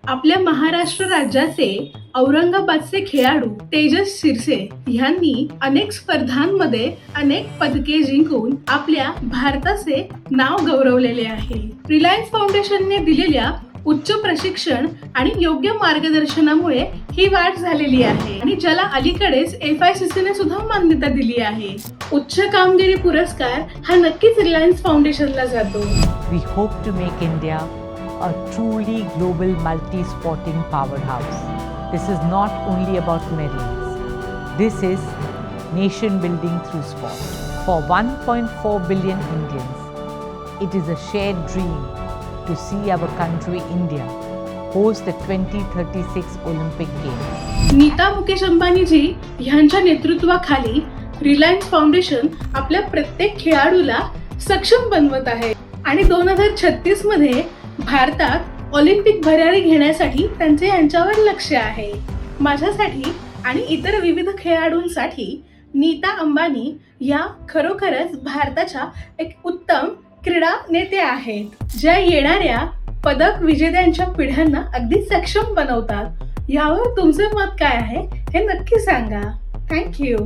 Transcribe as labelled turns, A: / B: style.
A: आपल्या महाराष्ट्र राज्याचे औरंगाबादचे खेळाडू तेजस शिरसे यांनी अनेक स्पर्धांमध्ये अनेक पदके जिंकून आपल्या भारताचे नाव गौरवलेले आहे. रिलायन्स फाउंडेशनने दिलेल्या उच्च प्रशिक्षण आणि योग्य मार्गदर्शनामुळे ही वाढ झालेली आहे आणि ज्याला अलीकडेच FICC ने सुद्धा मान्यता दिली आहे. उच्च कामगिरी पुरस्कार हा नक्कीच रिलायन्स फाउंडेशनला जातो.
B: We hope to make India a truly global multi-sporting powerhouse. This is not only about medals. This is nation building through sport. For 1.4 billion Indians, it is a shared dream to see our country India host the 2036 Olympic Games.
A: Nita Mukesh Ambani जी यांच्या नेतृत्वाखाली Reliance foundation आपल्या प्रत्येक खेळाडूला सक्षम बनवत आहे आणि 2036 मध्ये भारतात ऑलिम्पिक भरारी घेण्यासाठी त्यांचे यांच्यावर लक्ष आहे. माझ्यासाठी आणि इतर विविध खेळाडूंसाठी नीता अंबानी या खरोखरच भारताच्या एक उत्तम क्रीडा नेत्या आहेत, ज्या येणाऱ्या पदक विजेत्यांच्या पिढ्यांना अगदी सक्षम बनवतात. यावर तुमचे मत काय आहे हे नक्की सांगा. थँक्यू.